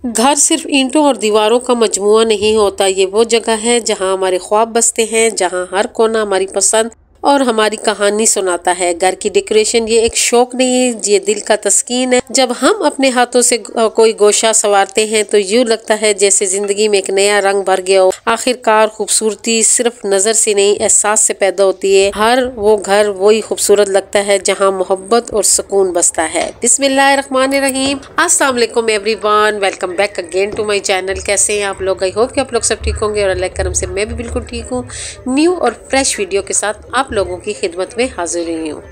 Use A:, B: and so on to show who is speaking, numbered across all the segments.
A: घर सिर्फ ईंटों और दीवारों का मजमुआ नहीं होता, ये वो जगह है जहाँ हमारे ख्वाब बसते हैं, जहाँ हर कोना हमारी पसंद और हमारी कहानी सुनाता है। घर की डेकोरेशन ये एक शौक नहीं है, ये दिल का तस्कीन है। जब हम अपने हाथों से कोई गोशा संवारते हैं तो यूं लगता है जैसे जिंदगी में एक नया रंग भर गया हो। आखिरकार खूबसूरती सिर्फ नजर से नहीं, एहसास से पैदा होती है। हर वो घर वही खूबसूरत लगता है जहाँ मोहब्बत और सुकून बसता है। बिस्मिल्लाहिर्रहमानिर्रहीम। अस्सलाम वालेकुम everyone, welcome back again to my channel. कैसे हैं आप लोग? आई होप कि आप लोग सब ठीक होंगे और अल्लाह के करम से मैं भी बिल्कुल ठीक हूँ। न्यू और फ्रेश वीडियो के साथ आप लोगों की खिदमत में हाजिर हुई हूँ।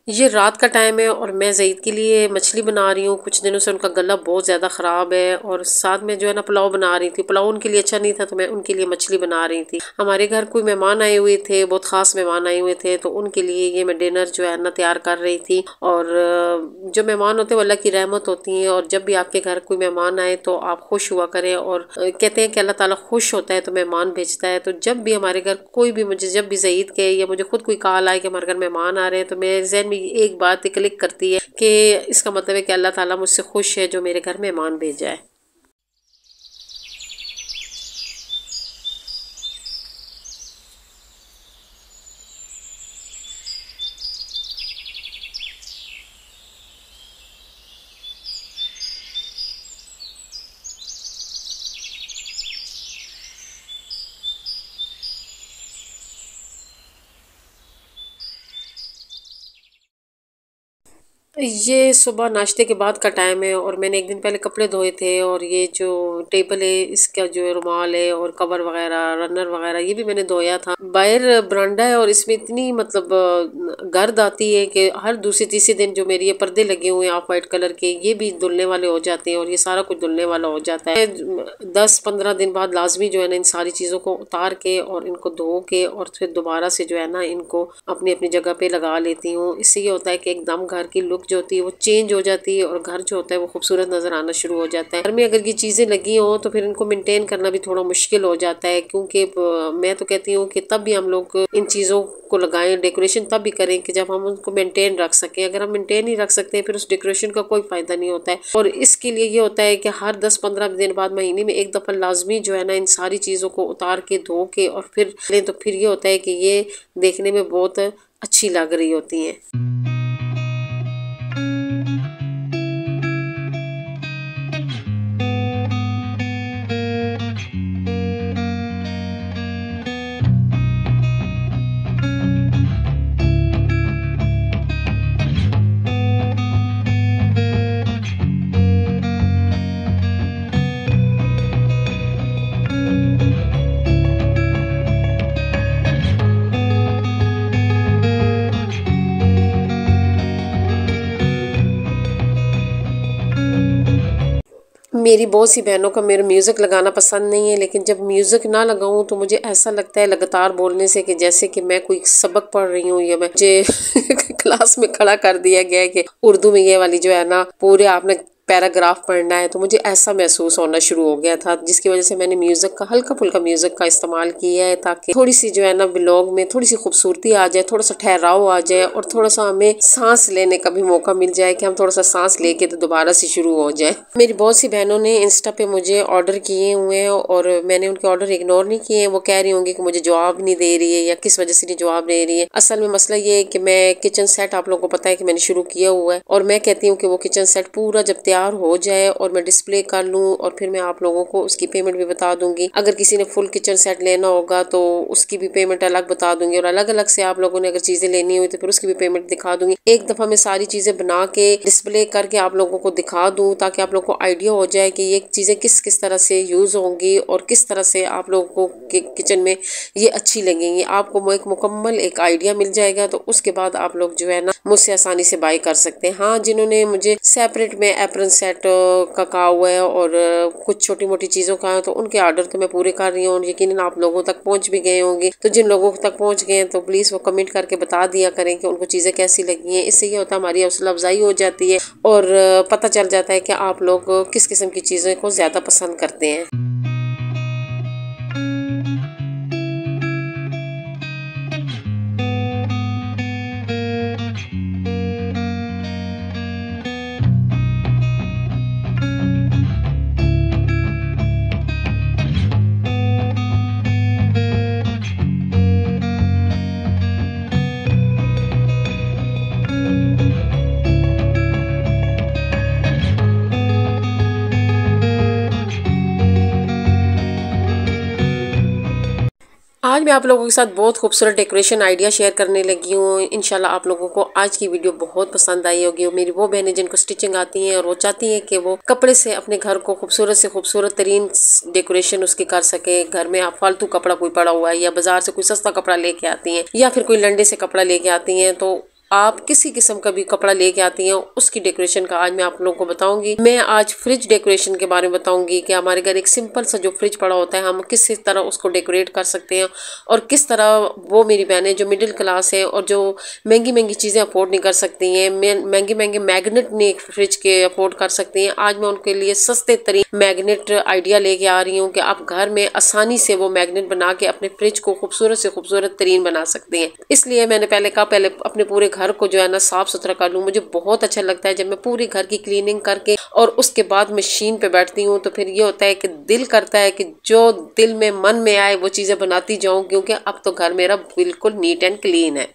A: ये रात का टाइम है और मैं ज़ईद के लिए मछली बना रही हूँ। कुछ दिनों से उनका गला बहुत ज़्यादा ख़राब है और साथ में जो है ना पुलाव बना रही थी। पुलाव उनके लिए अच्छा नहीं था तो मैं उनके लिए मछली बना रही थी। हमारे घर कोई मेहमान आए हुए थे, बहुत ख़ास मेहमान आए हुए थे, तो उनके लिए ये मैं डिनर जो है ना तैयार कर रही थी। और जो मेहमान होते हैं वो अल्लाह की रहमत होती हैं और जब भी आपके घर कोई मेहमान आए तो आप खुश हुआ करें। और कहते हैं कि अल्लाह ताला खुश होता है तो मेहमान भेजता है। तो जब भी हमारे घर कोई भी, मुझे जब भी ज़ईद के या मुझे खुद कोई कॉल आए कि हमारे घर मेहमान आ रहे हैं तो मेरे जहन में एक बात क्लिक करती है कि इसका मतलब है कि अल्लाह ताला मुझसे खुश है जो मेरे घर मेहमान भेजा है। ये सुबह नाश्ते के बाद का टाइम है और मैंने एक दिन पहले कपड़े धोए थे और ये जो टेबल है इसका जो रुमाल है और कवर वगैरह, रनर वगैरह, ये भी मैंने धोया था। बाहर बरांडा है और इसमें इतनी मतलब गर्द आती है कि हर दूसरे तीसरे दिन जो मेरी ये पर्दे लगे हुए हैं ऑफ वाइट कलर के, ये भी धुलने वाले हो जाते हैं और ये सारा कुछ धुलने वाला हो जाता है। 10-15 दिन बाद लाजमी जो है ना इन सारी चीज़ों को उतार के और इनको धो के और फिर दोबारा से जो है ना इनको अपनी अपनी जगह पे लगा लेती हूँ। इससे ये होता है कि एकदम घर की लुक जो होती है वो चेंज हो जाती है और घर जो होता है वो खूबसूरत नजर आना शुरू हो जाता है। घर में अगर ये चीज़ें लगी हों तो फिर इनको मेंटेन करना भी थोड़ा मुश्किल हो जाता है, क्योंकि मैं तो कहती हूँ कि तब भी हम लोग इन चीज़ों को लगाएं, डेकोरेशन तब भी करें कि जब हम उनको मेंटेन रख सकें। अगर हम मेंटेन ही रख सकते हैं फिर उस डेकोरेशन का कोई फायदा नहीं होता है। और इसके लिए ये होता है कि हर 10-15 दिन बाद, महीने में एक दफ़ा लाजमी जो है ना इन सारी चीज़ों को उतार के धो के और फिर लें तो फिर ये होता है कि ये देखने में बहुत अच्छी लग रही होती हैं। मेरी बहुत सी बहनों का मेरा म्यूज़िक लगाना पसंद नहीं है, लेकिन जब म्यूज़िक ना लगाऊं तो मुझे ऐसा लगता है लगातार बोलने से कि जैसे कि मैं कोई सबक पढ़ रही हूँ या मुझे क्लास में खड़ा कर दिया गया है कि उर्दू में ये वाली जो है ना पूरे आपने पैराग्राफ पढ़ना है। तो मुझे ऐसा महसूस होना शुरू हो गया था, जिसकी वजह से मैंने म्यूज़िक का, हल्का फुल्का म्यूज़िक का इस्तेमाल किया है ताकि थोड़ी सी जो है ना व्लॉग में थोड़ी सी खूबसूरती आ जाए, थोड़ा सा ठहराव आ जाए और थोड़ा सा हमें सांस लेने का भी मौका मिल जाए कि हम थोड़ा सा सांस लेके तो दोबारा से शुरू हो जाए। मेरी बहुत सी बहनों ने इंस्टा पे मुझे ऑर्डर किए हुए हैं और मैंने उनके ऑर्डर इग्नोर नहीं किए हैं। वो कह रही होंगी कि मुझे जवाब नहीं दे रही है या किस वजह से नहीं जवाब दे रही है। असल में मसला ये है कि मैं किचन सेट, आप लोगों को पता है कि मैंने शुरू किया हुआ है और मैं कहती हूँ कि वो किचन सेट पूरा जब तैयार हो जाए और मैं डिस्प्ले कर लूँ और फिर मैं आप लोगों को उसकी पेमेंट भी बता दूंगी। अगर किसी ने फुल किचन सेट लेना होगा तो उसकी भी पेमेंट अलग बता दूंगी और अलग अलग से आप लोगों ने अगर चीजें लेनी हुई तो फिर उसकी भी पेमेंट दिखा दूंगी। एक दफा मैं सारी चीजें बना के डिस्प्ले करके आप लोगों को दिखा दूं ताकि आप लोगों को आइडिया हो जाए कि ये चीजें किस किस तरह से यूज होंगी और किस तरह से आप लोगों को किचन में ये अच्छी लगेंगी। आपको एक मुकम्मल एक आइडिया मिल जाएगा तो उसके बाद आप लोग जो है ना मुझसे आसानी से बाय कर सकते हैं। हाँ, जिन्होंने मुझे सेपरेट में एप्रन सेट का कहा हुआ है और कुछ छोटी मोटी चीज़ों का है, तो उनके ऑर्डर तो मैं पूरे कर रही हूँ। यकीनन आप लोगों तक पहुँच भी गए होंगे। तो जिन लोगों तक पहुँच गए हैं तो प्लीज़ वो कमेंट करके बता दिया करें कि उनको चीज़ें कैसी लगी हैं। इससे ये होता है हमारी हौसला अफजाई हो जाती है और पता चल जाता है कि आप लोग किस किस्म की चीज़ों को ज़्यादा पसंद करते हैं। आज मैं आप लोगों के साथ बहुत खूबसूरत डेकोरेशन आइडिया शेयर करने लगी हूँ। इंशाल्लाह आप लोगों को आज की वीडियो बहुत पसंद आई होगी। और मेरी वो बहनें जिनको स्टिचिंग आती हैं और वो चाहती हैं कि वो कपड़े से अपने घर को खूबसूरत से खूबसूरत तरीन डेकोरेशन उसकी कर सके। घर में आप फालतू कपड़ा कोई पड़ा हुआ है या बाजार से कोई सस्ता कपड़ा लेके आती हैं या फिर कोई लंडे से कपड़ा लेके आती हैं, तो आप किसी किस्म का भी कपड़ा लेके आती हैं उसकी डेकोरेशन का आज मैं आप लोगों को बताऊंगी। मैं आज फ्रिज डेकोरेशन के बारे में बताऊंगी कि हमारे घर एक सिंपल सा जो फ्रिज पड़ा होता है हम किस तरह उसको डेकोरेट कर सकते हैं और किस तरह वो मेरी बहनें जो मिडिल क्लास है और जो महंगी महंगी चीज़ें अफोर्ड नहीं कर सकती हैं, महंगे महंगे मैग्नेट नहीं फ्रिज के अफोर्ड कर सकती हैं, आज मैं उनके लिए सस्ते तरीन मैग्नेट आइडिया लेके आ रही हूँ कि आप घर में आसानी से वो मैग्नेट बना के अपने फ्रिज को खूबसूरत से खूबसूरत तरीन बना सकते हैं। इसलिए मैंने पहले अपने पूरे घर को जो है ना साफ सुथरा कर लूँ। मुझे बहुत अच्छा लगता है जब मैं पूरी घर की क्लीनिंग करके और उसके बाद मशीन पे बैठती हूँ तो फिर ये होता है कि दिल करता है कि जो दिल में मन में आए वो चीज़ें बनाती जाऊँ, क्योंकि अब तो घर मेरा बिल्कुल नीट एंड क्लीन है।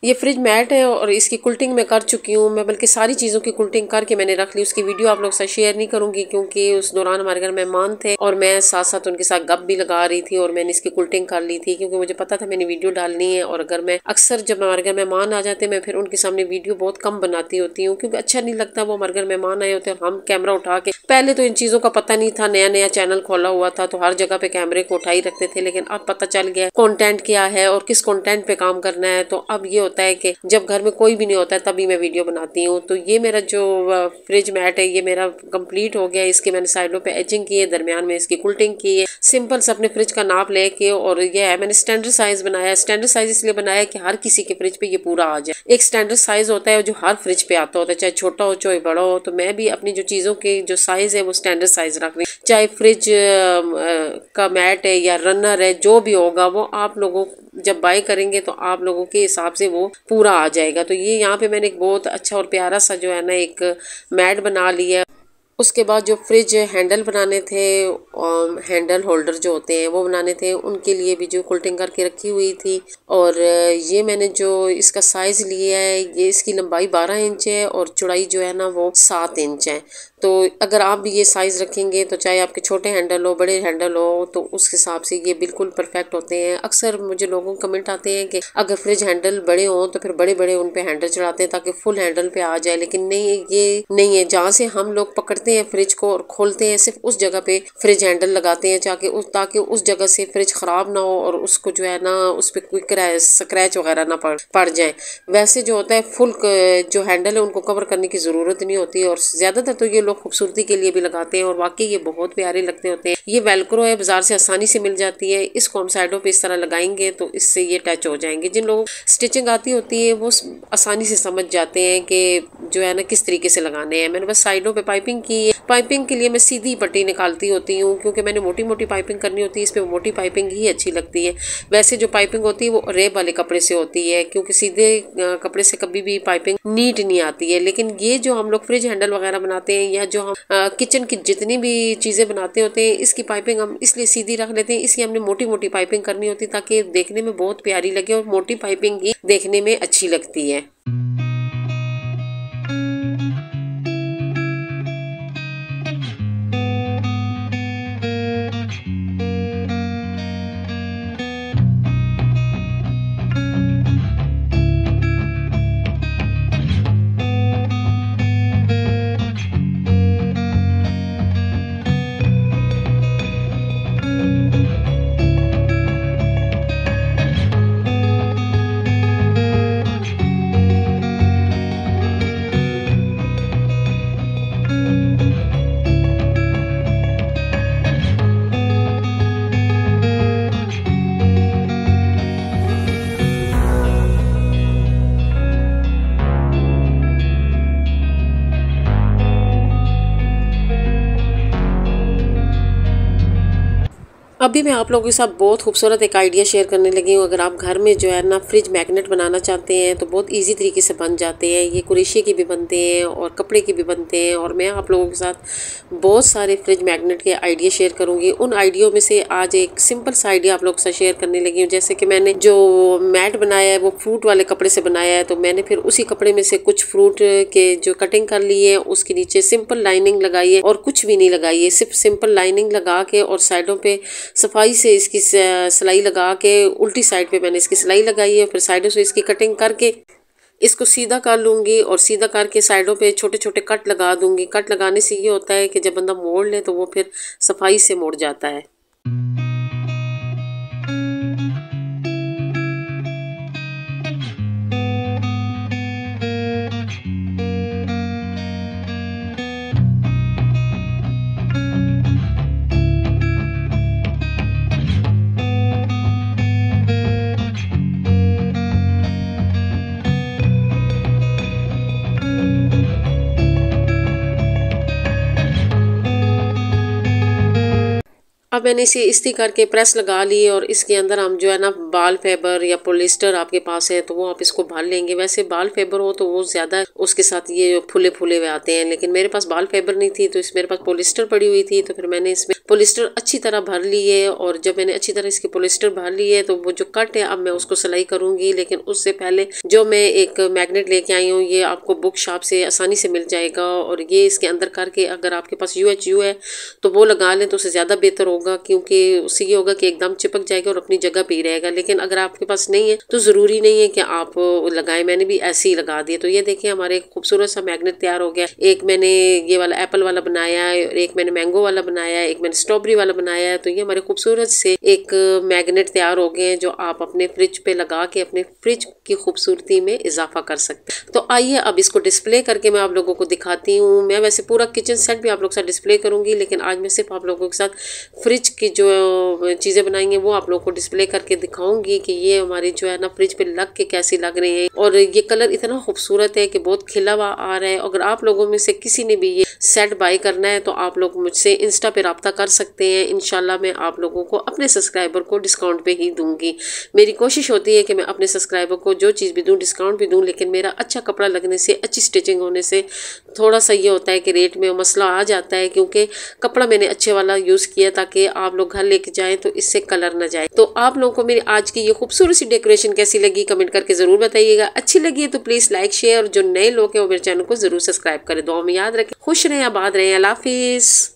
A: ये फ्रिज मैट है और इसकी कुल्टिंग मैं कर चुकी हूँ। मैं बल्कि सारी चीज़ों की कुल्टिंग करके मैंने रख ली। उसकी वीडियो आप लोग से शेयर नहीं करूंगी क्योंकि उस दौरान हमारे घर मेहमान थे और मैं साथ साथ उनके साथ गप भी लगा रही थी और मैंने इसकी कुल्टिंग कर ली थी क्योंकि मुझे पता था मैंने वीडियो डालनी है। और अगर मैं अक्सर जब हमारे घर मेहमान आ जाते मैं फिर उनके सामने वीडियो बहुत कम बनाती होती हूँ क्योंकि अच्छा नहीं लगता वो हमारे घर मेहमान आए होते और हम कैमरा उठा के, पहले तो इन चीज़ों का पता नहीं था, नया नया चैनल खोला हुआ था तो हर जगह पे कैमरे को उठा ही रखते थे, लेकिन अब पता चल गया कंटेंट क्या है और किस कंटेंट पे काम करना है। तो अब ये होता है कि जब घर में कोई भी नहीं होता है तभी मैं वीडियो बनाती हूँ। तो ये मेरा जो फ्रिज मैट है ये मेरा कंप्लीट हो गया। इसके मैंने साइडों पे एजिंग की है, दरमियान में इसकी कुल्टिंग की है। सिंपल से अपने फ्रिज का नाप लेके और ये है मैंने स्टैंडर्ड साइज बनाया। स्टैंडर्ड साइज इसलिए बनाया कि हर किसी के फ्रिज पे ये पूरा आ जाए। एक स्टैंडर्ड साइज होता है जो हर फ्रिज पे आता होता है, चाहे छोटा हो चाहे बड़ा हो। तो मैं भी अपनी जो चीज़ों के जो साइज है वो स्टैंडर्ड साइज रख रही हूँ। चाहे फ्रिज का मैट है या रनर है, जो भी होगा वो आप लोगों जब बाय करेंगे तो आप लोगों के हिसाब से वो पूरा आ जाएगा। तो ये यहाँ पे मैंने एक बहुत अच्छा और प्यारा सा जो है ना एक मैट बना लिया। उसके बाद जो फ्रिज हैंडल बनाने थे, हैंडल होल्डर जो होते हैं वो बनाने थे, उनके लिए भी जो कुल्टिंग करके रखी हुई थी। और ये मैंने जो इसका साइज़ लिया है ये इसकी लंबाई 12 इंच है और चौड़ाई जो है ना वो 7 इंच है। तो अगर आप भी ये साइज़ रखेंगे तो चाहे आपके छोटे हैंडल हो बड़े हैंडल हो तो उस हिसाब से ये बिल्कुल परफेक्ट होते हैं। अक्सर मुझे लोगों को कमेंट आते हैं कि अगर फ्रिज हैंडल बड़े हों तो फिर बड़े बड़े उन पे हैंडल चढ़ाते हैं ताकि फुल हैंडल पे आ जाए, लेकिन नहीं, ये नहीं है। जहाँ से हम लोग पकड़ते हैं फ्रिज को और खोलते हैं सिर्फ उस जगह पे फ्रिज हैंडल लगाते हैं ताकि उस जगह से फ्रिज खराब ना हो और उसको जो है ना उस पर कोई स्क्रैच वगैरह ना पड़ जाए। वैसे जो होता है फुल जो हैंडल है उनको कवर करने की ज़रूरत नहीं होती और ज़्यादातर तो ये लोग खूबसूरती के लिए भी लगाते हैं और वाकई ये बहुत प्यारे लगते होते हैं। ये वेलक्रो है, बाजार से आसानी से मिल जाती है। इसको हम साइडों पे इस तरह लगाएंगे तो इससे ये टच हो जाएंगे। जिन लोगों स्टिचिंग आती होती है वो आसानी से समझ जाते हैं कि जो है ना किस तरीके से लगाने हैं। मैंने बस साइडों पे पाइपिंग की कि पाइपिंग के लिए मैं सीधी पट्टी निकालती होती हूँ, क्योंकि मैंने मोटी मोटी पाइपिंग करनी होती है, इसमें मोटी पाइपिंग ही अच्छी लगती है। वैसे जो पाइपिंग होती है वो रेब वाले कपड़े से होती है, क्योंकि सीधे कपड़े से कभी भी पाइपिंग नीट नहीं आती है। लेकिन ये जो हम लोग फ्रिज हैंडल वगैरह बनाते हैं या जो हम किचन की जितनी भी चीजें बनाते होते हैं, इसकी पाइपिंग हम इसलिए सीधी रख लेते हैं, इसलिए हमने मोटी मोटी पाइपिंग करनी होती है ताकि देखने में बहुत प्यारी लगे, और मोटी पाइपिंग ही देखने में अच्छी लगती है। अभी मैं आप लोगों के साथ बहुत खूबसूरत एक आइडिया शेयर करने लगी हूँ। अगर आप घर में जो है ना फ्रिज मैग्नेट बनाना चाहते हैं तो बहुत इजी तरीके से बन जाते हैं। ये कुरेशी के भी बनते हैं और कपड़े के भी बनते हैं, और मैं आप लोगों के साथ बहुत सारे फ्रिज मैग्नेट के आइडिया शेयर करूँगी। उन आइडियो में से आज एक सिंपल सा आइडिया आप लोगों के साथ शेयर करने लगी हूँ। जैसे कि मैंने जो मैट बनाया है वो फ्रूट वाले कपड़े से बनाया है, तो मैंने फिर उसी कपड़े में से कुछ फ्रूट के जो कटिंग कर ली है, उसके नीचे सिंपल लाइनिंग लगाई है और कुछ भी नहीं लगाई है, सिर्फ सिंपल लाइनिंग लगा के और साइडों पे सफाई से इसकी सिलाई लगा के उल्टी साइड पे मैंने इसकी सिलाई लगाई है। फिर साइडों से इसकी कटिंग करके इसको सीधा कर लूंगी और सीधा करके साइडों पे छोटे छोटे कट लगा दूंगी। कट लगाने से ये होता है कि जब बंदा मोड़ ले तो वो फिर सफाई से मोड़ जाता है। अब मैंने इसे इस्त्री करके प्रेस लगा ली और इसके अंदर हम जो है ना बाल फाइबर या पॉलिस्टर आपके पास है तो वो आप इसको भर लेंगे। वैसे बाल फाइबर हो तो वो ज्यादा उसके साथ ये फूले फूले हुए आते हैं, लेकिन मेरे पास बाल फाइबर नहीं थी तो मेरे पास पॉलिस्टर पड़ी हुई थी, तो फिर मैंने इसमें पॉलिस्टर अच्छी तरह भर ली है। और जब मैंने अच्छी तरह इसकी पॉलिस्टर भर ली है तो वो जो कट है अब मैं उसको सिलाई करूंगी। लेकिन उससे पहले जो मैं एक मैग्नेट लेके आई हूँ, ये आपको बुक शॉप से आसानी से मिल जाएगा, और ये इसके अंदर करके अगर आपके पास UHU है तो वो लगा लें तो उससे ज्यादा बेहतर होगा, क्योंकि उससे ये होगा कि एकदम चिपक जाएगा और अपनी जगह पे ही रहेगा। लेकिन अगर आपके पास नहीं है तो जरूरी नहीं है कि आप लगाएं, मैंने भी ऐसे ही लगा दिए। तो ये देखिए हमारे एक खूबसूरत सा मैग्नेट तैयार हो गया। एक मैंने ये वाला एप्पल वाला बनाया है, एक मैंने मैंगो वाला बनाया है, एक मैंने स्ट्रॉबेरी वाला बनाया है। तो ये हमारे खूबसूरत से एक मैग्नेट तैयार हो गए हैं जो आप अपने फ्रिज पे लगा के अपने फ्रिज की खूबसूरती में इजाफा कर सकते हैं। तो आइए अब इसको डिस्प्ले करके मैं आप लोगों को दिखाती हूँ। मैं वैसे पूरा किचन सेट भी आप लोगों के साथ डिस्प्ले करूंगी, लेकिन आज मैं सिर्फ आप लोगों के साथ फ्रिज की जो चीजें बनाएंगे वो आप लोगों को डिस्प्ले करके दिखाऊंगी कि ये हमारी जो है ना फ्रिज पे लग के कैसी लग रही है। और ये कलर इतना खूबसूरत है कि बहुत खिला हुआ आ रहा है। अगर आप लोगों में से किसी ने भी ये सेट बाय करना है तो आप लोग मुझसे इंस्टा पे राब्ता कर सकते हैं। इंशाल्लाह मैं आप लोगों को अपने सब्सक्राइबर को डिस्काउंट पे ही दूंगी। मेरी कोशिश होती है कि मैं अपने सब्सक्राइबर को जो चीज़ भी दूं डिस्काउंट भी दूं, लेकिन मेरा अच्छा कपड़ा लगने से, अच्छी स्टिचिंग होने से थोड़ा सा ये होता है कि रेट में मसला आ जाता है, क्योंकि कपड़ा मैंने अच्छे वाला यूज़ किया ताकि आप लोग घर लेके जाएं तो इससे कलर ना जाए। तो आप लोगों को मेरी आज की ये खूबसूरत सी डेकोरेशन कैसी लगी कमेंट करके जरूर बताइएगा। अच्छी लगी है तो प्लीज लाइक शेयर, और जो नए लोग हैं वो मेरे चैनल को जरूर सब्सक्राइब करें। दुआ में याद रखें, खुश रहें, आबाद रहें, अल्लाह हाफिज।